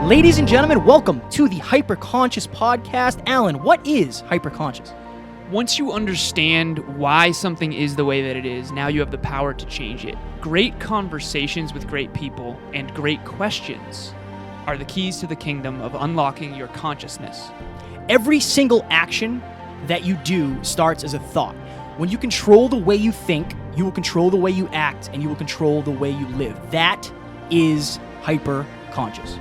Ladies and gentlemen, welcome to the Hyperconscious Podcast. Alan, what is hyperconscious? Once you understand why something is the way that it is, now you have the power to change it. Great conversations with great people and great questions are the keys to the kingdom of unlocking your consciousness. Every single action that you do starts as a thought. When you control the way you think, you will control the way you act, and you will control the way you live. That is hyperconscious.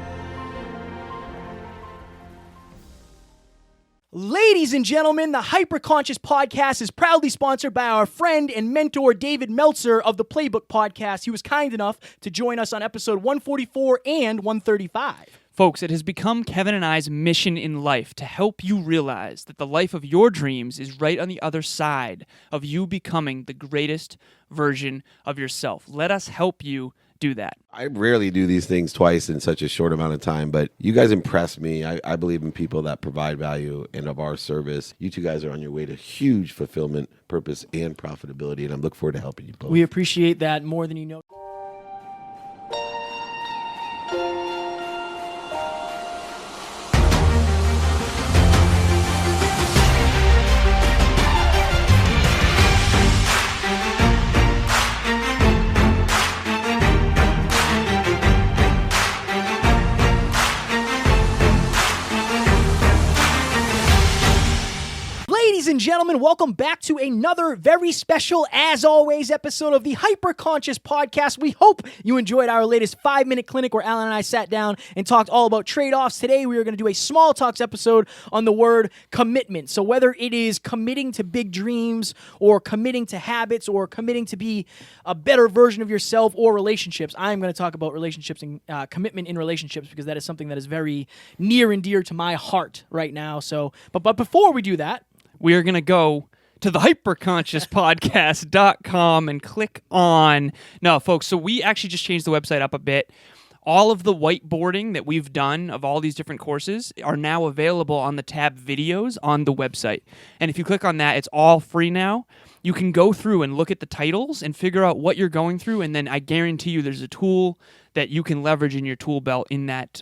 Ladies and gentlemen, the Hyperconscious Podcast is proudly sponsored by our friend and mentor, David Meltzer of the Playbook Podcast. He was kind enough to join us on episode 144 and 135. Folks, it has become Kevin and I's mission in life to help you realize that the life of your dreams is right on the other side of you becoming the greatest version of yourself. Let us help you do that. I rarely do these things twice in such a short amount of time, but you guys impress me. I believe in people that provide value and of our service. You two guys are on your way to huge fulfillment, purpose, and profitability, and I look forward to helping you both. We appreciate that more than you know. Ladies and gentlemen, welcome back to another very special, as always, episode of the Hyperconscious Podcast. We hope you enjoyed our latest 5-minute clinic where Alan and I sat down and talked all about trade-offs. Today, we are going to do a small talks episode on the word commitment. So whether it is committing to big dreams or committing to habits or committing to be a better version of yourself or relationships, I'm going to talk about relationships and commitment in relationships because that is something that is very near and dear to my heart right now. So, but before we do that, we are going to go to the hyperconsciouspodcast.com and click on... No, folks, so we actually just changed the website up a bit. All of the whiteboarding that we've done of all these different courses are now available on the tab videos on the website. And if you click on that, it's all free now. You can go through and look at the titles and figure out what you're going through, and then I guarantee you there's a tool that you can leverage in your tool belt in that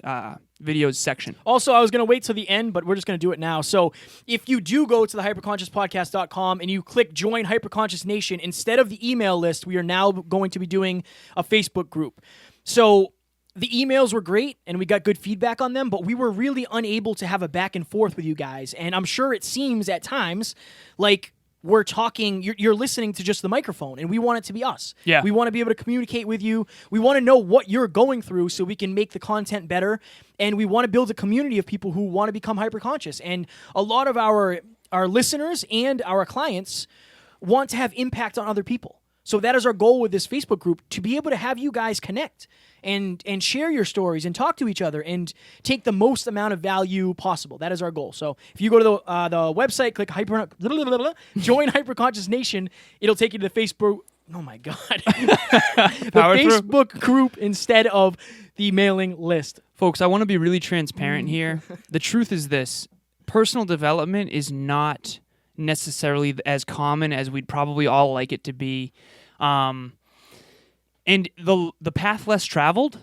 videos section. Also, I was going to wait till the end, but we're just going to do it now. So if you do go to the hyperconsciouspodcast.com and you click Join Hyperconscious Nation, instead of the email list, we are now going to be doing a Facebook group. So the emails were great, and we got good feedback on them, but we were really unable to have a back and forth with you guys. And I'm sure it seems at times like we're talking, you're listening to just the microphone, and we want it to be us. Yeah. We want to be able to communicate with you. We want to know what you're going through so we can make the content better, and we want to build a community of people who want to become hyperconscious. And a lot of our listeners and our clients want to have impact on other people. So that is our goal with this Facebook group, to be able to have you guys connect and share your stories and talk to each other and take the most amount of value possible. That is our goal. So if you go to the website, click Join Hyperconscious Nation, it'll take you to the Facebook. Oh my God, the Facebook group instead of the mailing list. Folks, I want to be really transparent here. The truth is this: personal development is not necessarily as common as we'd probably all like it to be. And the path less traveled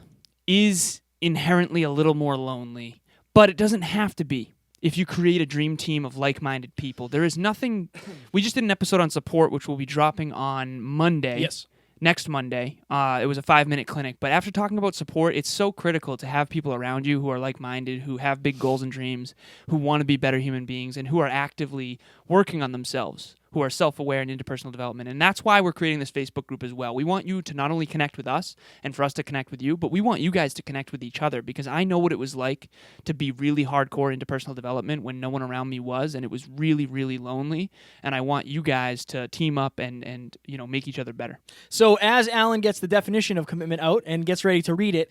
is inherently a little more lonely, but it doesn't have to be if you create a dream team of like-minded people. There is nothing... We just did an episode on support, which will be dropping on Monday. Yes. Next Monday. It was a 5-minute clinic. But after talking about support, it's so critical to have people around you who are like-minded, who have big goals and dreams, who want to be better human beings, and who are actively working on themselves, who are self-aware and into personal development. And that's why we're creating this Facebook group as well. We want you to not only connect with us and for us to connect with you, but we want you guys to connect with each other, because I know what it was like to be really hardcore into personal development when no one around me was, and it was really, really lonely. And I want you guys to team up and make each other better. So as Alan gets the definition of commitment out and gets ready to read it,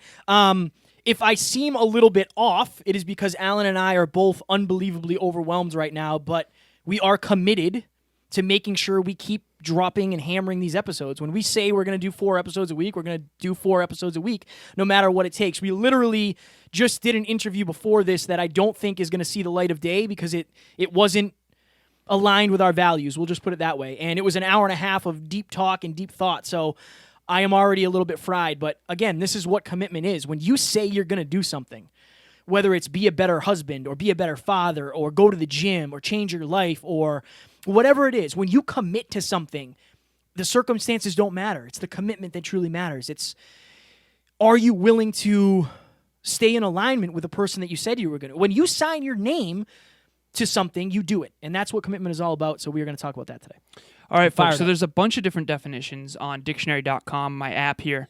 if I seem a little bit off, it is because Alan and I are both unbelievably overwhelmed right now, but we are committed to making sure we keep dropping and hammering these episodes. When we say we're going to do 4 episodes a week, we're going to do 4 episodes a week, no matter what it takes. We literally just did an interview before this that I don't think is going to see the light of day because it wasn't aligned with our values. We'll just put it that way. And it was an hour and a half of deep talk and deep thought. So I am already a little bit fried. But again, this is what commitment is. When you say you're going to do something, whether it's be a better husband or be a better father or go to the gym or change your life or whatever it is, when you commit to something, the circumstances don't matter. It's the commitment that truly matters. It's, are you willing to stay in alignment with the person that you said you were going to? When you sign your name to something, you do it. And that's what commitment is all about. So we are going to talk about that today. All right, Fire folks. So it up. there's a bunch of different definitions on dictionary.com, my app here.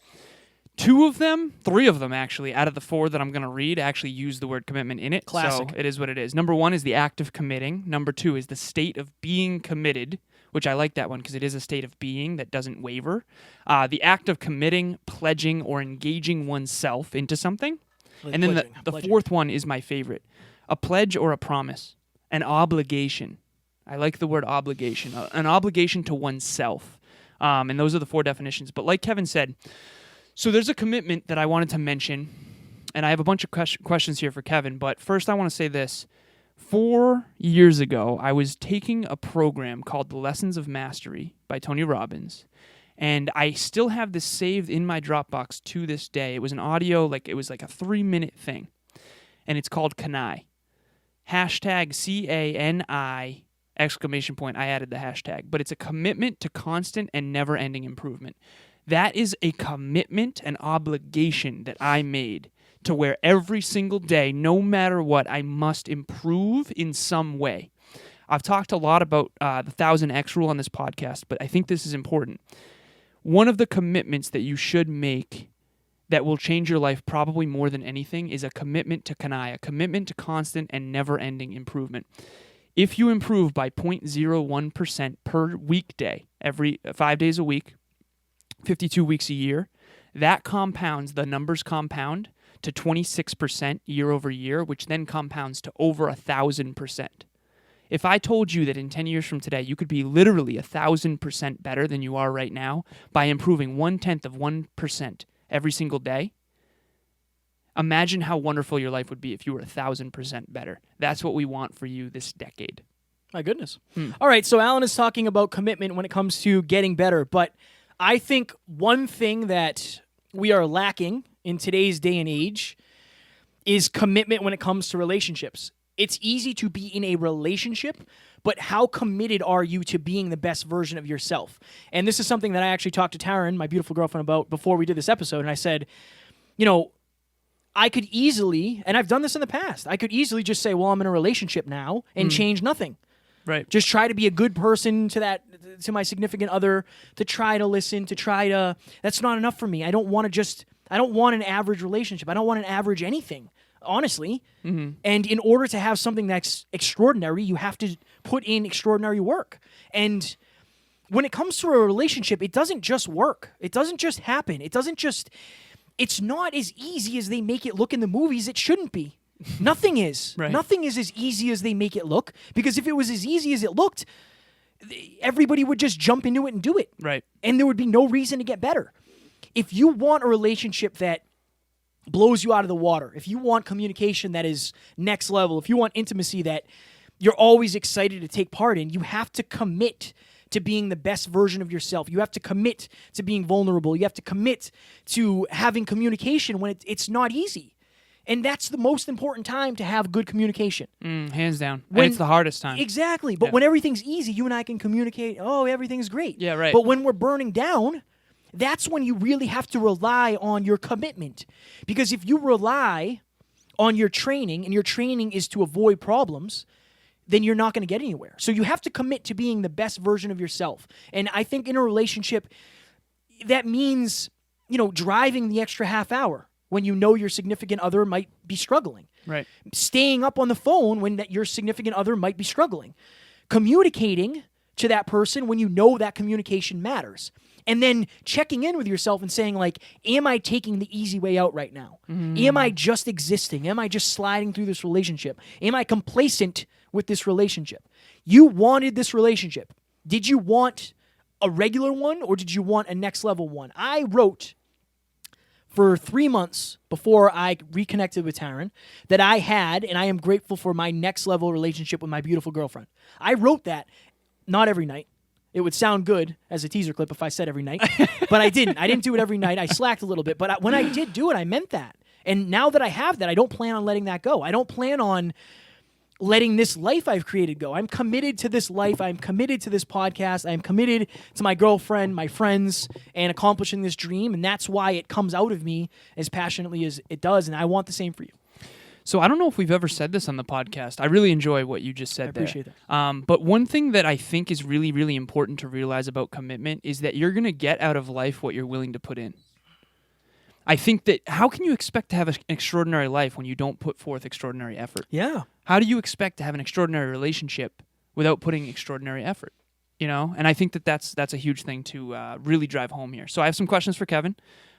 3 of them actually, out of the 4 that I'm going to read, actually use the word commitment in it. Classic. So it is what it is. Number 1 is the act of committing. Number 2 is the state of being committed, which I like that one because it is a state of being that doesn't waver. The act of committing, pledging, or engaging oneself into something. And then the Pledging. 4th one is my favorite. A pledge or a promise. An obligation. I like the word obligation. An obligation to oneself. And those are the 4 definitions. But like Kevin said, so there's a commitment that I wanted to mention, and I have a bunch of questions here for Kevin, but first I want to say this. 4 years ago, I was taking a program called The Lessons of Mastery by Tony Robbins, and I still have this saved in my Dropbox to this day. It was an audio, it was like a 3-minute thing, and it's called CANI. Hashtag CANI, exclamation point. I added the hashtag, but it's a commitment to constant and never-ending improvement. That is a commitment, an obligation that I made to where every single day, no matter what, I must improve in some way. I've talked a lot about the 1000X rule on this podcast, but I think this is important. One of the commitments that you should make that will change your life probably more than anything is a commitment to CANI, a commitment to constant and never-ending improvement. If you improve by 0.01% per weekday, every 5 days a week, 52 weeks a year, that compounds, the numbers compound to 26% year over year, which then compounds to over 1,000%. If I told you that in 10 years from today, you could be literally 1,000% better than you are right now by improving 0.1% every single day, imagine how wonderful your life would be if you were 1,000% better. That's what we want for you this decade. My goodness. All right, so Alan is talking about commitment when it comes to getting better, but I think one thing that we are lacking in today's day and age is commitment when it comes to relationships. It's easy to be in a relationship, but how committed are you to being the best version of yourself? And this is something that I actually talked to Taryn, my beautiful girlfriend, about before we did this episode, and I said, I could easily, and I've done this in the past, I could easily just say, well, I'm in a relationship now and change nothing. Right. Just try to be a good person to my significant other, to try to listen, that's not enough for me. I don't want an average relationship. I don't want an average anything, honestly. Mm-hmm. And in order to have something that's extraordinary, you have to put in extraordinary work. And when it comes to a relationship, it doesn't just work. It doesn't just happen. It's not as easy as they make it look in the movies. It shouldn't be. Nothing is. Right. Nothing is as easy as they make it look, because if it was as easy as it looked, everybody would just jump into it and do it. Right. And there would be no reason to get better. If you want a relationship that blows you out of the water, if you want communication that is next level, if you want intimacy that you're always excited to take part in, you have to commit to being the best version of yourself. You have to commit to being vulnerable. You have to commit to having communication when it's not easy. And that's the most important time to have good communication. Hands down. And it's the hardest time. Exactly. But when everything's easy, you and I can communicate, everything's great. Yeah, right. But when we're burning down, that's when you really have to rely on your commitment. Because if you rely on your training, and your training is to avoid problems, then you're not going to get anywhere. So you have to commit to being the best version of yourself. And I think in a relationship, that means, driving the extra half hour when you know your significant other might be struggling. Right. Staying up on the phone when your significant other might be struggling. Communicating to that person when you know that communication matters. And then checking in with yourself and saying, am I taking the easy way out right now? Am I just existing? Am I just sliding through this relationship? Am I complacent with this relationship? You wanted this relationship. Did you want a regular one, or did you want a next level one? I wrote for 3 months before I reconnected with Taryn that I had, and I am grateful for my next level relationship with my beautiful girlfriend. I wrote that, not every night. It would sound good as a teaser clip if I said every night, but I didn't. I didn't do it every night. I slacked a little bit, but when I did do it, I meant that. And now that I have that, I don't plan on letting that go. I don't plan on letting this life I've created go. I'm committed to this life. I'm committed to this podcast. I'm committed to my girlfriend, my friends, and accomplishing this dream. And that's why it comes out of me as passionately as it does. And I want the same for you. So I don't know if we've ever said this on the podcast. I really enjoy what you just said I appreciate that. But one thing that I think is really, really important to realize about commitment is that you're going to get out of life what you're willing to put in. I think that how can you expect to have an extraordinary life when you don't put forth extraordinary effort? Yeah. How do you expect to have an extraordinary relationship without putting extraordinary effort? And I think that that's a huge thing to really drive home here. So I have some questions for Kevin.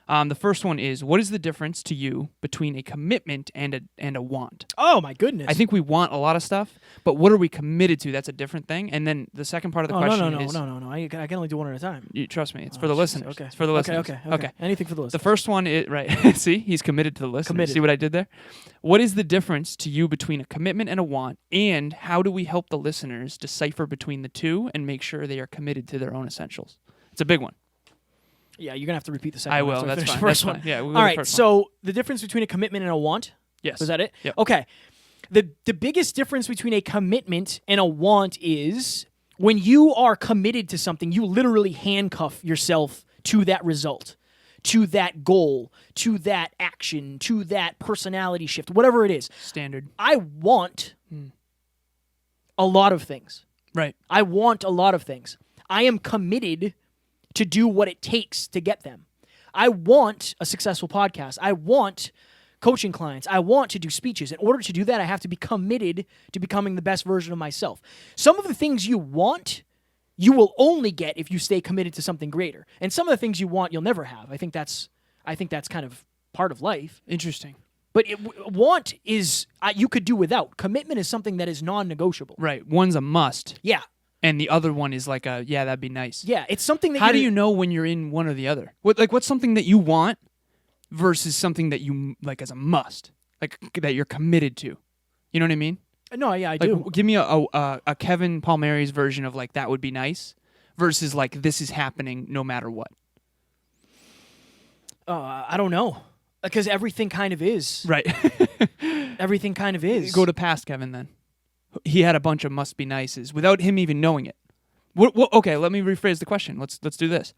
The first one is, what is the difference to you between a commitment and a want? Oh, my goodness. I think we want a lot of stuff, but what are we committed to? That's a different thing. And then the second part of the question is... No. I can only do one at a time. You trust me. It's for the listeners. Okay. It's for the listeners. Okay. Anything for the listeners. The first one is... Right. See? He's committed to the listeners. Committed. See what I did there? What is the difference to you between a commitment and a want? And how do we help the listeners decipher between the two and make sure they are committed to their own essentials? It's a big one. Yeah, you're going to have to repeat the second I one. will. after I That's finish fine. the first That's one. fine. Yeah, we'll All right, so the difference between a commitment and a want? Yes. Was that it? Yep. Okay. The biggest difference between a commitment and a want is when you are committed to something, you literally handcuff yourself to that result, to that goal, to that action, to that personality shift, whatever it is. Standard. I want a lot of things. Right. I want a lot of things. I am committed to do what it takes to get them. I want a successful podcast. I want coaching clients. I want to do speeches. In order to do that, I have to be committed to becoming the best version of myself. Some of the things you want, you will only get if you stay committed to something greater. And some of the things you want, you'll never have. I think that's kind of part of life. Interesting. But want is you could do without. Commitment is something that is non-negotiable. Right. One's a must. Yeah. And the other one is like that'd be nice. Yeah, it's something that How do you know when you're in one or the other? What's something that you want versus something that you like as a must, like that you're committed to? You know what I mean? No, yeah, I Like, do. give me a Kevin Palmieri's version of like that would be nice versus like this is happening no matter what. I don't know. Because everything kind of is. Right. Everything kind of is. Go to past Kevin then. He had a bunch of must be nices without him even knowing it. Okay, let me rephrase the question. Let's do this.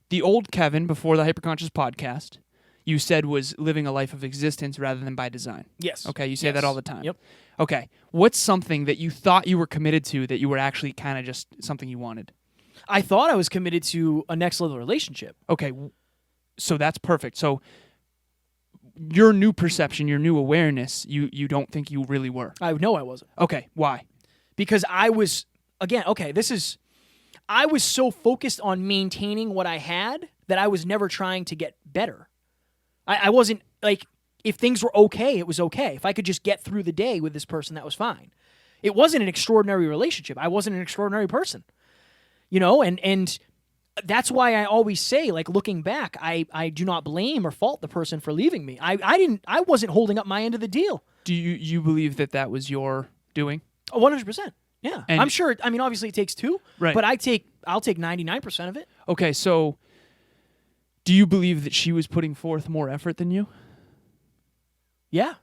The old Kevin before the Hyperconscious podcast, you said was living a life of existence rather than by design. Yes. Okay, you say that all the time. Yep. Okay, what's something that you thought you were committed to that you were actually kind of just something you wanted? I thought I was committed to a next level relationship. Okay, so that's perfect. So your new perception, your new awareness, you don't think you really were. I know I wasn't. Okay, why? Because I was, again, I was so focused on maintaining what I had that I was never trying to get better. I wasn't, like, if things were okay, it was okay. If I could just get through the day with this person, that was fine. It wasn't an extraordinary relationship. I wasn't an extraordinary person. And that's why I always say, like, looking back, I do not blame or fault the person for leaving me. I wasn't holding up my end of the deal. Do you believe that was your doing? 100%. Yeah. And I'm sure, I mean, obviously it takes two, right. But I'll take 99% of it. Okay, so do you believe that she was putting forth more effort than you? Yeah.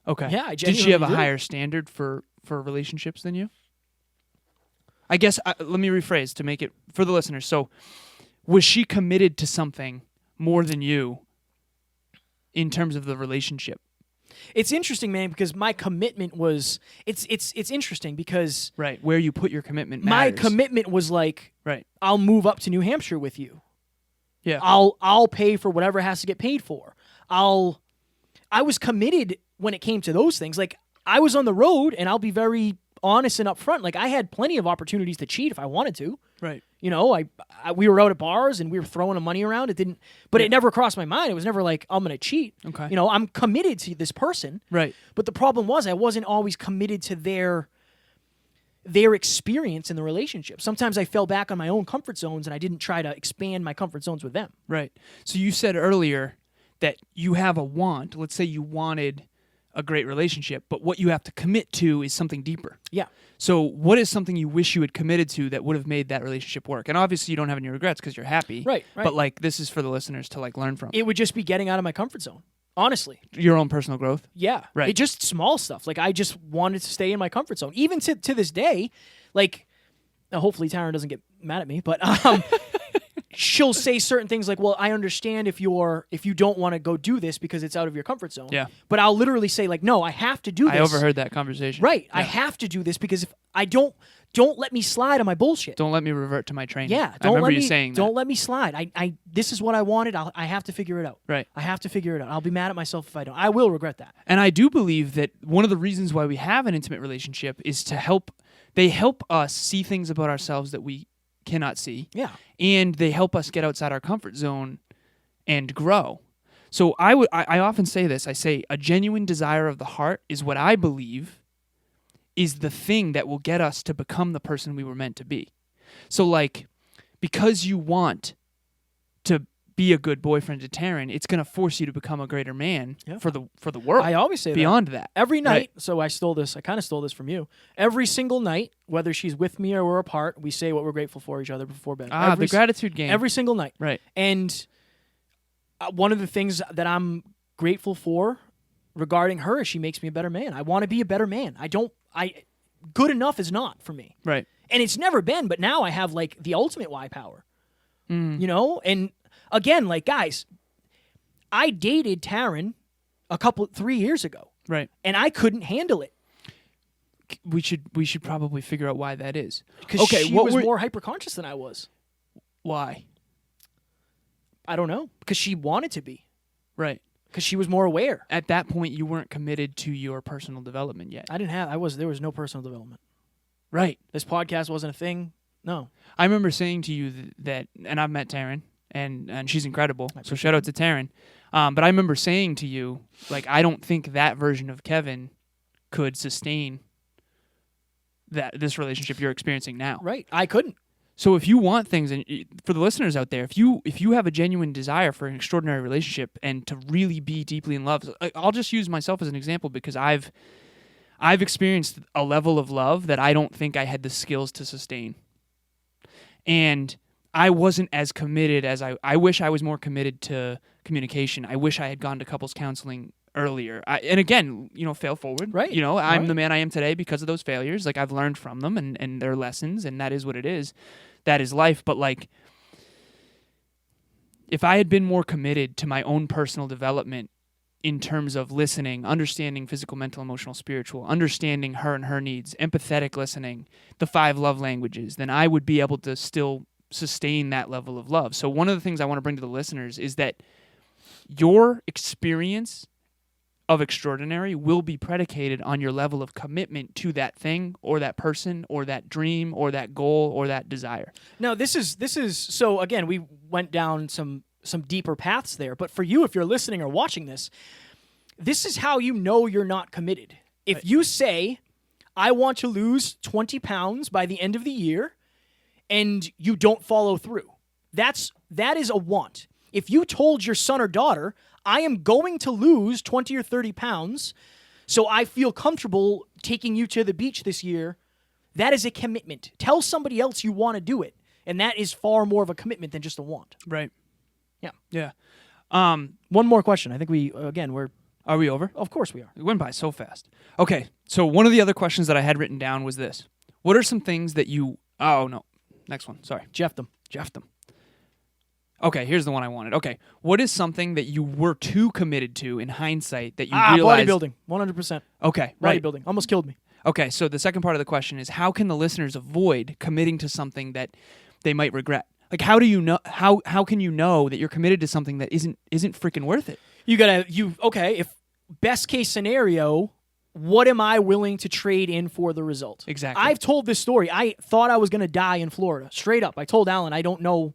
Okay. Yeah, I Did she have a genuinely do. higher standard for relationships than you? I guess, let me rephrase to make it for the listeners. So, was she committed to something more than you in terms of the relationship? It's interesting, man, because my commitment was it's interesting because Right, where you put your commitment my matters. commitment was like, Right. I'll move up to New Hampshire with you. Yeah. I'll pay for whatever has to get paid for. I was committed when it came to those things. Like, I was on the road, and I'll be very honest and upfront. Like, I had plenty of opportunities to cheat if I wanted to. Right. We were out at bars and we were throwing the money around. It didn't, but it never crossed my mind. It was never like, I'm going to cheat. Okay. I'm committed to this person. Right. But the problem was I wasn't always committed to their experience in the relationship. Sometimes I fell back on my own comfort zones and I didn't try to expand my comfort zones with them. Right. So you said earlier that you have a want. Let's say you wanted a great relationship, but what you have to commit to is something deeper. Yeah. So what is something you wish you had committed to that would have made that relationship work? And obviously you don't have any regrets because you're happy. Right. But like this is for the listeners to like learn from. It would just be getting out of my comfort zone. Honestly. Your own personal growth. Yeah. Right. It just small stuff. Like I just wanted to stay in my comfort zone. Even to this day, like hopefully Taryn doesn't get mad at me, but she'll say certain things like, well, I understand if you don't want to go do this because it's out of your comfort zone. Yeah. But I'll literally say like, no, I have to do this. I overheard that conversation. Right. Yeah. I have to do this because if I don't let me slide on my bullshit. Don't let me revert to my training. Yeah. I remember you saying that. Don't let me slide. I this is what I wanted. I have to figure it out. Right. I have to figure it out. I'll be mad at myself if I don't. I will regret that. And I do believe that one of the reasons why we have an intimate relationship is to help. They help us see things about ourselves that we cannot see. Yeah. And they help us get outside our comfort zone and grow. So I often say this. I say a genuine desire of the heart is what I believe is the thing that will get us to become the person we were meant to be. So like, because you want to be a good boyfriend to Taryn, it's going to force you to become a greater man for the world. I always say beyond that. Every night, Right. so I kind of stole this from you. Every single night, whether she's with me or we're apart, we say what we're grateful for each other before bed. The gratitude game. Every single night. Right. And one of the things that I'm grateful for regarding her is she makes me a better man. I want to be a better man. Good enough is not for me. Right. And it's never been, but now I have like the ultimate why power. You know? And again, like guys, I dated Taryn 3 years ago. Right. And I couldn't handle it. We should probably figure out why that is. Because she was more hyper-conscious than I was. Why? I don't know. Because she wanted to be. Right. Because she was more aware. At that point, you weren't committed to your personal development yet. There was no personal development. Right. This podcast wasn't a thing. No. I remember saying to you that and I've met Taryn, and she's incredible. So shout out to Taryn. But I remember saying to you, like, I don't think that version of Kevin could sustain this relationship you're experiencing now. Right. I couldn't. So if you want things, and for the listeners out there, if you have a genuine desire for an extraordinary relationship and to really be deeply in love, I'll just use myself as an example because I've experienced a level of love that I don't think I had the skills to sustain. And I wasn't as committed as I wish I was more committed to communication. I wish I had gone to couples counseling earlier. And again, fail forward. Right. I'm the man I am today because of those failures. Like I've learned from them and their lessons, and that is what it is. That is life. But like, if I had been more committed to my own personal development in terms of listening, understanding physical, mental, emotional, spiritual, understanding her and her needs, empathetic listening, the 5 love languages, then I would be able to still sustain that level of love. So one of the things I want to bring to the listeners is that your experience of extraordinary will be predicated on your level of commitment to that thing or that person or that dream or that goal or that desire. Now, this is so again, we went down some deeper paths there, but for you, if you're listening or watching this is how you know you're not committed. If you say, I want to lose 20 pounds by the end of the year, and you don't follow through, that is a want. If you told your son or daughter, I am going to lose 20 or 30 pounds, so I feel comfortable taking you to the beach this year, that is a commitment. Tell somebody else you want to do it, and that is far more of a commitment than just a want. Right. Yeah. Yeah. One more question. I think Are we over? Of course we are. It went by so fast. Okay, so one of the other questions that I had written down was this. What are some things that you... Oh, no. Next one. Sorry. Jeff them. Okay, here's the one I wanted. Okay, what is something that you were too committed to in hindsight that you realized... Bodybuilding. 100%. Okay, right. Bodybuilding. Almost killed me. Okay, so the second part of the question is how can the listeners avoid committing to something that they might regret? Like, how do you know? How can you know that you're committed to something that isn't freaking worth it? If best case scenario, what am I willing to trade in for the result? Exactly. I've told this story. I thought I was going to die in Florida. Straight up. I told Alan, I don't know.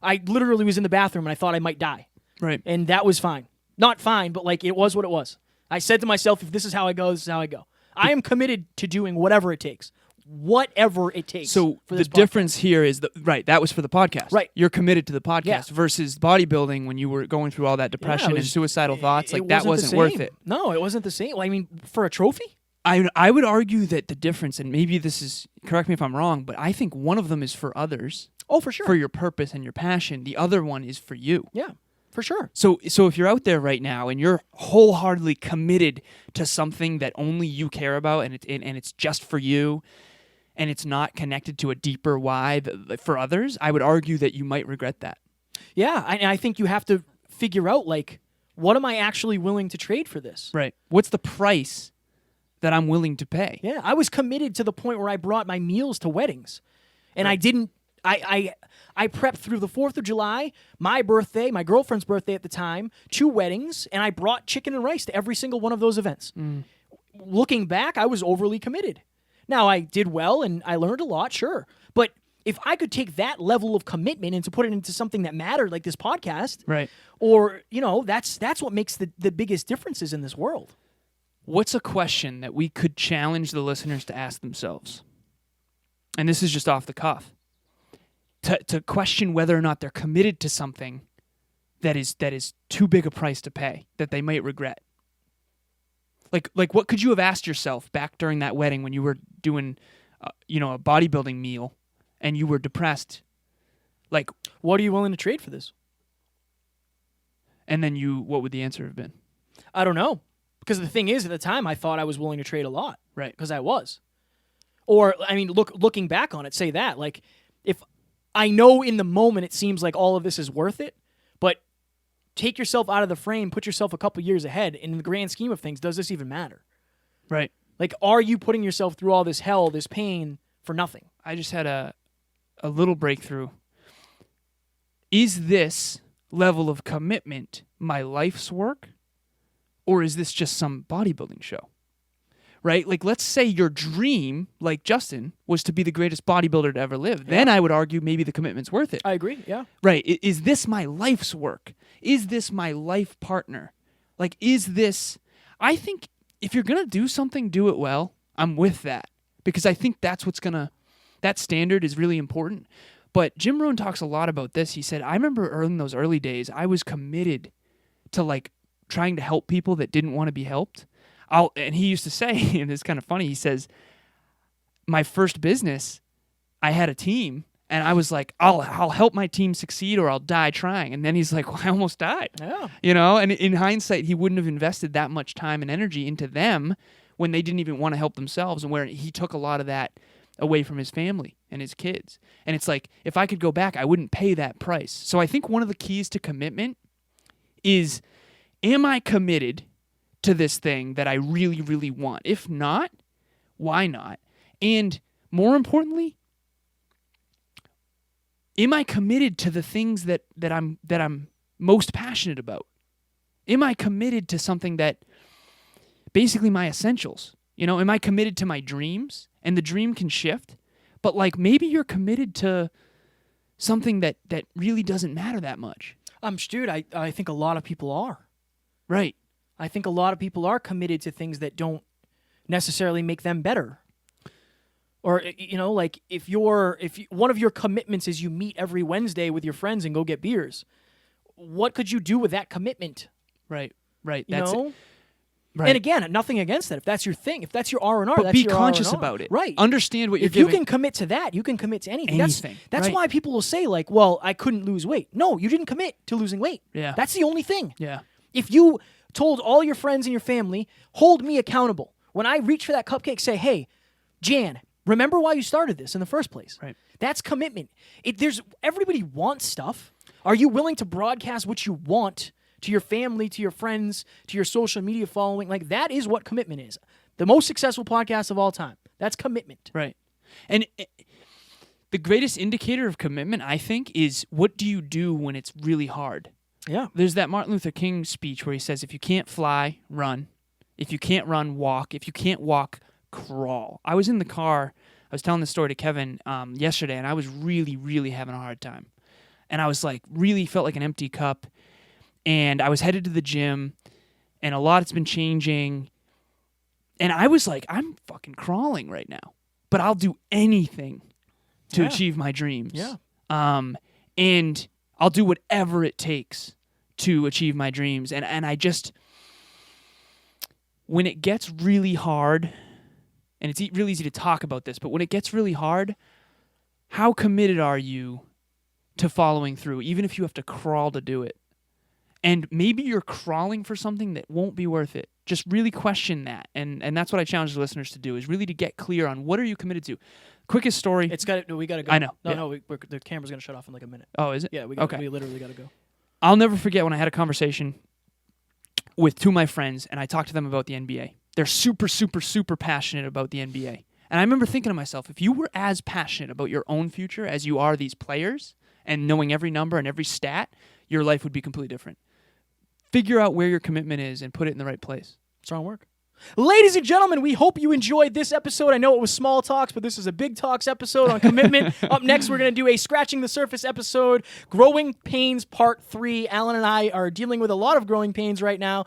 I literally was in the bathroom and I thought I might die. Right. And that was fine. Not fine, but like it was what it was. I said to myself, if this is how I go, this is how I go. I am committed to doing whatever it takes. Whatever it takes. So for the this difference here is that was for the podcast. Right. You're committed to the podcast Yeah. versus bodybuilding when you were going through all that depression and suicidal thoughts. Like that wasn't worth it. No, it wasn't the same. Well, I mean, for a trophy? I would argue that the difference, and maybe this is, correct me if I'm wrong, but I think one of them is for others. Oh, for sure. For your purpose and your passion. The other one is for you. Yeah, For sure. So if you're out there right now and you're wholeheartedly committed to something that only you care about and it's just for you and it's not connected to a deeper why for others, I would argue that you might regret that. Yeah, I think you have to figure out, like, what am I actually willing to trade for this? Right. What's the price that I'm willing to pay? Yeah, I was committed to the point where I brought my meals to weddings. And I didn't I prepped through the 4th of July, my birthday, my girlfriend's birthday at the time, 2 weddings, and I brought chicken and rice to every single one of those events. Looking back, I was overly committed. Now, I did well and I learned a lot, sure. But if I could take that level of commitment and to put it into something that mattered, like this podcast, Right. or, that's what makes the biggest differences in this world. What's a question that we could challenge the listeners to ask themselves? And this is just off the cuff. To question whether or not they're committed to something that is too big a price to pay, that they might regret. Like what could you have asked yourself back during that wedding when you were doing a bodybuilding meal and you were depressed? Like, What are you willing to trade for this? and then what would the answer have been? I don't know. Because the thing is, at the time, I thought I was willing to trade a lot. Right. Because I was. Or, I mean, looking back on it, say that. Like, if I know in the moment it seems like all of this is worth it, but take yourself out of the frame, put yourself a couple years ahead. In the grand scheme of things, does this even matter? Right. Like, are you putting yourself through all this hell, this pain, for nothing? I just had a little breakthrough. Is this level of commitment my life's work? Or is this just some bodybuilding show? Right? Like, let's say your dream, like Justin, was to be the greatest bodybuilder to ever live. Yeah. Then I would argue maybe the commitment's worth it. I agree, yeah. Right. Is this my life's work? Is this my life partner? Like, is this... I think if you're going to do something, do it well. I'm with that. Because I think that's what's going to... That standard is really important. But Jim Rohn talks a lot about this. He said, I remember in those early days, I was committed to, like, trying to help people that didn't want to be helped. And he used to say, and it's kind of funny, he says, my first business, I had a team, and I was like, I'll help my team succeed or I'll die trying. And then he's like, well, I almost died. Yeah. And in hindsight, he wouldn't have invested that much time and energy into them when they didn't even want to help themselves, and where he took a lot of that away from his family and his kids. And it's like, if I could go back, I wouldn't pay that price. So I think one of the keys to commitment is, am I committed to this thing that I really, really want? If not, why not? And more importantly, am I committed to the things that I'm most passionate about? Am I committed to something that basically my essentials? Am I committed to my dreams? And the dream can shift, but like maybe you're committed to something that really doesn't matter that much. Dude, I think a lot of people are. Right. I think a lot of people are committed to things that don't necessarily make them better. Or, like if one of your commitments is you meet every Wednesday with your friends and go get beers, what could you do with that commitment? Right. Right. That's it. Right. And again, nothing against that. If that's your thing, if that's your R&R, but that's be your conscious R&R. about it. Right. Understand what you're if doing. you can commit to that, you can commit to anything. Anything. That's Right. why people will say, like, well, I couldn't lose weight. No, you didn't commit to losing weight. Yeah. That's the only thing. Yeah. If you told all your friends and your family, hold me accountable. When I reach for that cupcake, say, hey, Jan, remember why you started this in the first place. Right. That's commitment. Everybody wants stuff. Are you willing to broadcast what you want to your family, to your friends, to your social media following? Like, that is what commitment is. The most successful podcast of all time. That's commitment. Right. And the greatest indicator of commitment, I think, is what do you do when it's really hard? Yeah. There's that Martin Luther King speech where he says, if you can't fly, run. If you can't run, walk. If you can't walk, crawl. I was in the car. I was telling this story to Kevin yesterday, and I was really, really having a hard time. And I was like, really felt like an empty cup. And I was headed to the gym, and a lot's been changing. And I was like, I'm fucking crawling right now. But I'll do anything to achieve my dreams. Yeah. And I'll do whatever it takes to achieve my dreams. And I just, when it gets really hard, and it's really easy to talk about this, but when it gets really hard, how committed are you to following through, even if you have to crawl to do it? And maybe you're crawling for something that won't be worth it. Just really question that. And that's what I challenge the listeners to do, is really to get clear on what are you committed to. Quickest story. We got to go. I know. No, the camera's going to shut off in like a minute. Oh, is it? Yeah, we literally got to go. I'll never forget when I had a conversation with two of my friends, and I talked to them about the NBA. They're super, super, super passionate about the NBA. And I remember thinking to myself, if you were as passionate about your own future as you are these players, and knowing every number and every stat, your life would be completely different. Figure out where your commitment is and put it in the right place. Strong work. Ladies and gentlemen, we hope you enjoyed this episode. I know it was small talks, but this is a big talks episode on commitment. Up next, we're going to do a Scratching the Surface episode, Growing Pains Part 3. Alan and I are dealing with a lot of growing pains right now,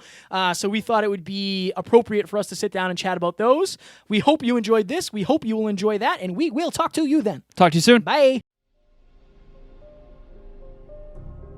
so we thought it would be appropriate for us to sit down and chat about those. We hope you enjoyed this. We hope you will enjoy that, and we will talk to you then. Talk to you soon. Bye.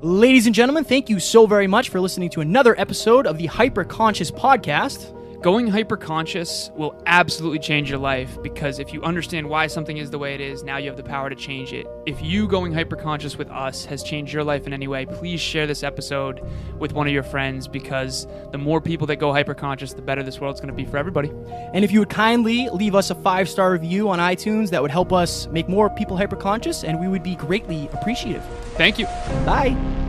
Ladies and gentlemen, thank you so very much for listening to another episode of the Hyper Conscious Podcast. Going hyper-conscious will absolutely change your life, because if you understand why something is the way it is, now you have the power to change it. If you going hyper-conscious with us has changed your life in any way, please share this episode with one of your friends, because the more people that go hyper-conscious, the better this world's going to be for everybody. And if you would kindly leave us a 5-star review on iTunes, that would help us make more people hyper-conscious, and we would be greatly appreciative. Thank you. Bye.